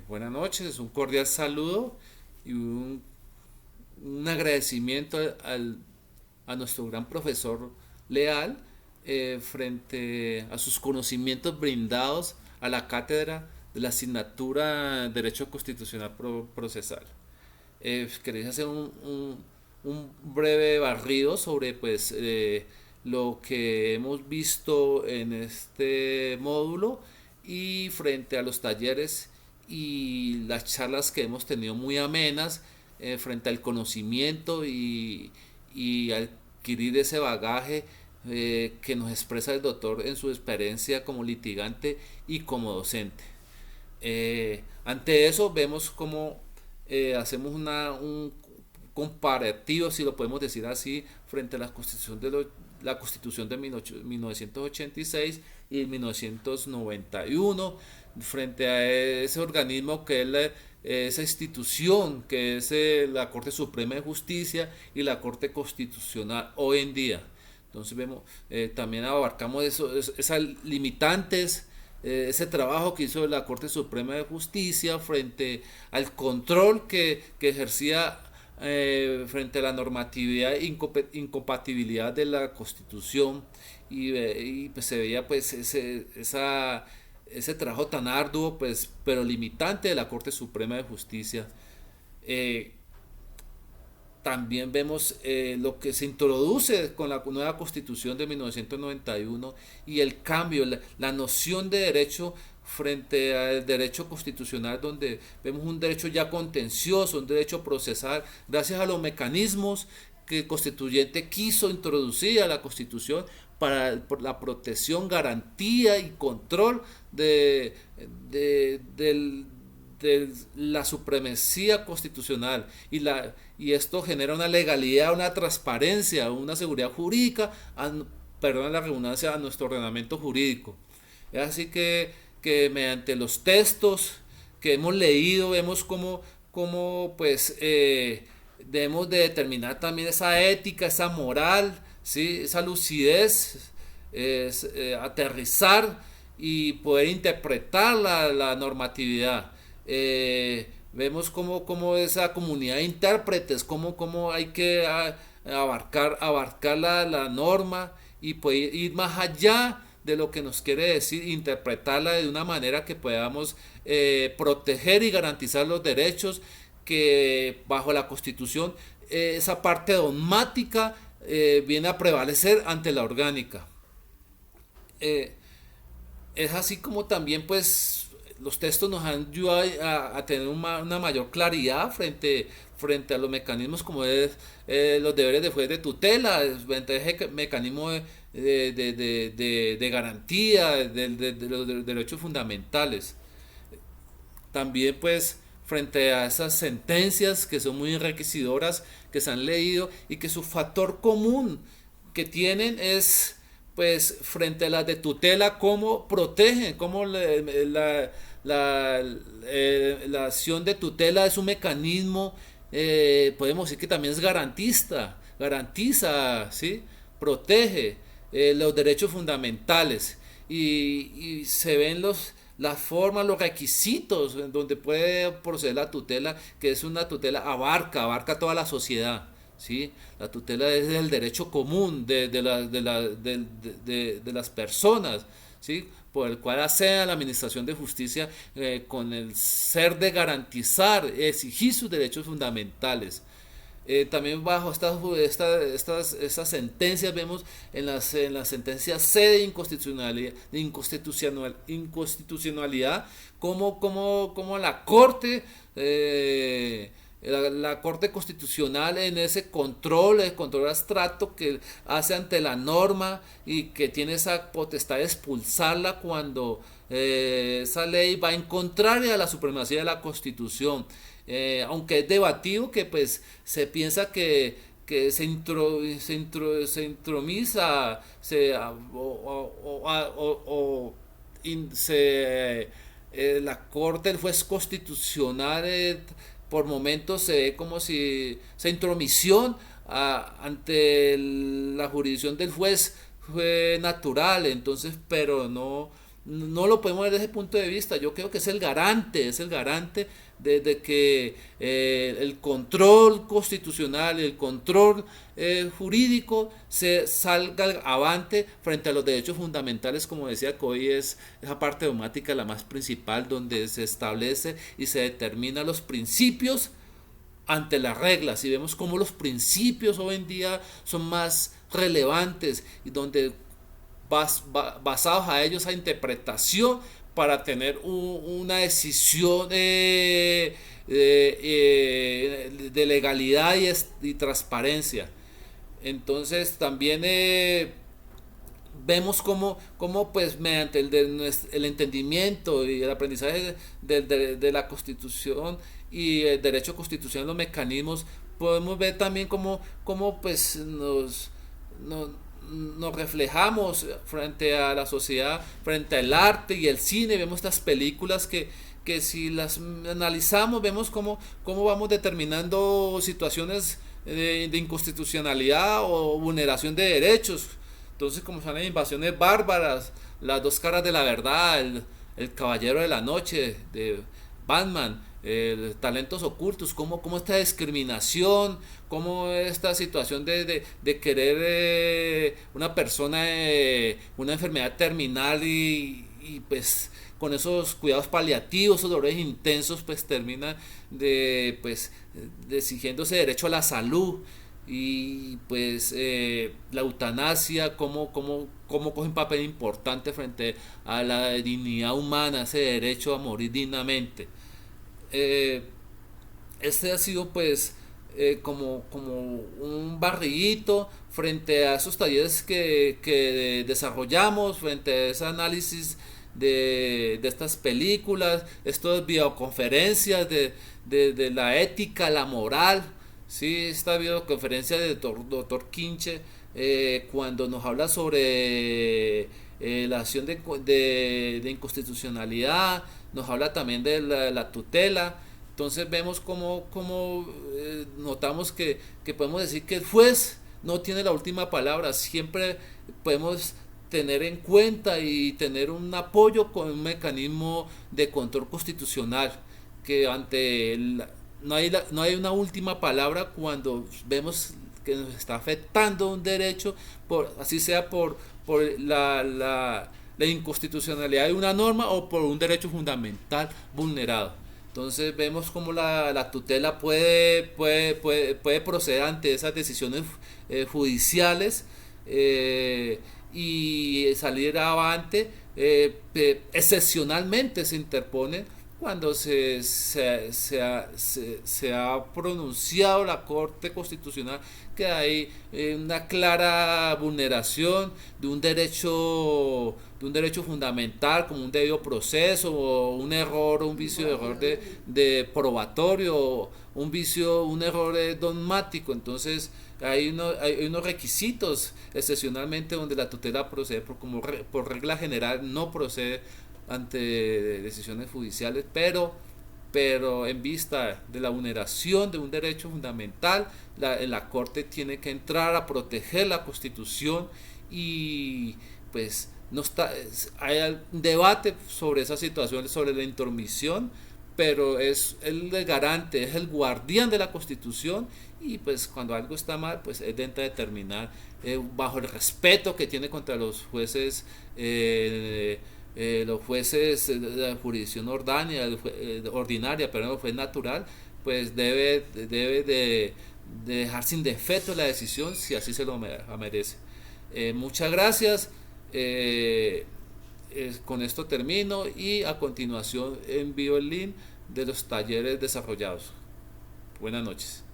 Buenas noches, un cordial saludo y un agradecimiento a nuestro gran profesor Leal frente a sus conocimientos brindados a la cátedra de la asignatura Derecho Constitucional Procesal. Queréis hacer un breve barrido sobre lo que hemos visto en este módulo y frente a los talleres y las charlas que hemos tenido muy amenas frente al conocimiento y adquirir ese bagaje que nos expresa el doctor en su experiencia como litigante y como docente. Ante eso vemos cómo hacemos un comparativo, si lo podemos decir así, frente a la Constitución de 1986 y 1991, frente a ese organismo que es esa institución que es la Corte Suprema de Justicia y la Corte Constitucional hoy en día. Entonces vemos, también abarcamos esas limitantes, ese trabajo que hizo la Corte Suprema de Justicia frente al control que ejercía frente a la normatividad e incompatibilidad de la Constitución y pues se veía pues ese trabajo tan arduo pues pero limitante de la Corte Suprema de Justicia. Eh, También vemos lo que se introduce con la nueva Constitución de 1991 y el cambio, la noción de derecho frente al derecho constitucional, donde vemos un derecho ya contencioso, un derecho procesal, gracias a los mecanismos que el constituyente quiso introducir a la Constitución por la protección, garantía y control del de la supremacía constitucional y esto genera una legalidad, una transparencia, una seguridad jurídica, perdón la redundancia, a nuestro ordenamiento jurídico. Así que mediante los textos que hemos leído vemos cómo pues debemos de determinar también esa ética, esa moral, ¿sí? Esa lucidez, aterrizar y poder interpretar la normatividad. Vemos cómo esa comunidad de intérpretes, cómo hay que abarcar la norma y poder ir más allá de lo que nos quiere decir, interpretarla de una manera que podamos proteger y garantizar los derechos que bajo la Constitución esa parte dogmática viene a prevalecer ante la orgánica. Eh, es así como también pues los textos nos han ayudado a tener una mayor claridad frente a los mecanismos como es los deberes de juez de tutela, frente a ese mecanismo de garantía de los derechos fundamentales. También pues frente a esas sentencias que son muy enriquecedoras, que se han leído y que su factor común que tienen es pues frente a las de tutela, cómo protegen, cómo la acción de tutela es un mecanismo, podemos decir que también es garantista, garantiza, ¿sí? Protege los derechos fundamentales y se ven las formas, los requisitos en donde puede proceder la tutela, que es una tutela abarca toda la sociedad. ¿Sí? La tutela es el derecho común de las personas, ¿sí? Por el cual accede a la administración de justicia con el ser de garantizar, exigir sus derechos fundamentales. También bajo estas sentencias vemos en las sentencias C de inconstitucionalidad como la Corte la Corte Constitucional en ese control, el control abstracto que hace ante la norma y que tiene esa potestad de expulsarla cuando esa ley va en contraria a la supremacía de la Constitución. Aunque es debatido que pues se piensa que se intromisa la Corte, el juez constitucional por momentos se ve como si esa intromisión ante la jurisdicción del juez fue natural, entonces, pero no lo podemos ver desde ese punto de vista. Yo creo que es el garante de que el control constitucional, el control jurídico se salga avante frente a los derechos fundamentales, como decía, que hoy es esa parte dogmática la más principal, donde se establece y se determinan los principios ante las reglas, y vemos cómo los principios hoy en día son más relevantes y donde basados a ellos a interpretación para tener una decisión de legalidad y transparencia. Entonces también vemos cómo pues mediante el entendimiento y el aprendizaje de la Constitución y el derecho constitucional, los mecanismos, podemos ver también cómo pues nos reflejamos frente a la sociedad, frente al arte y el cine. Vemos estas películas que si las analizamos vemos cómo vamos determinando situaciones de inconstitucionalidad o vulneración de derechos. Entonces, como son las invasiones bárbaras, las dos caras de la verdad, el Caballero de la Noche de Batman, talentos ocultos, cómo esta discriminación, cómo esta situación de querer una persona, una enfermedad terminal y pues con esos cuidados paliativos, esos dolores intensos, pues termina pues de exigiendo ese derecho a la salud. Y pues la eutanasia, cómo coge un papel importante frente a la dignidad humana, ese derecho a morir dignamente. eh, este ha sido pues como un barriguito frente a esos talleres que desarrollamos, frente a ese análisis de estas películas, estas videoconferencias de la ética, la moral. Sí, esta videoconferencia de doctor Quinche, cuando nos habla sobre la acción de inconstitucionalidad, nos habla también de la tutela. Entonces vemos cómo notamos que podemos decir que el juez no tiene la última palabra. Siempre podemos tener en cuenta y tener un apoyo con un mecanismo de control constitucional, que ante no hay una última palabra cuando vemos que nos está afectando un derecho, así sea por la inconstitucionalidad de una norma o por un derecho fundamental vulnerado. Entonces vemos cómo la tutela puede proceder ante esas decisiones judiciales, y salir avante. Excepcionalmente se interpone cuando se ha pronunciado la Corte Constitucional que hay una clara vulneración de un derecho fundamental, como un debido proceso, o un error, un vicio de error de probatorio, un error dogmático. Entonces hay unos requisitos excepcionalmente donde la tutela procede por regla general no procede ante decisiones judiciales, pero en vista de la vulneración de un derecho fundamental, la Corte tiene que entrar a proteger la Constitución. Y pues no está, hay un debate sobre esa situación, sobre la intromisión, pero es el garante, es el guardián de la Constitución. Y pues cuando algo está mal, pues él intenta determinar, bajo el respeto que tiene contra los jueces de la jurisdicción ordinaria, pero no fue natural, pues debe de dejar sin defecto la decisión si así se lo merece. Muchas gracias. Con esto termino y a continuación envío el link de los talleres desarrollados. Buenas noches.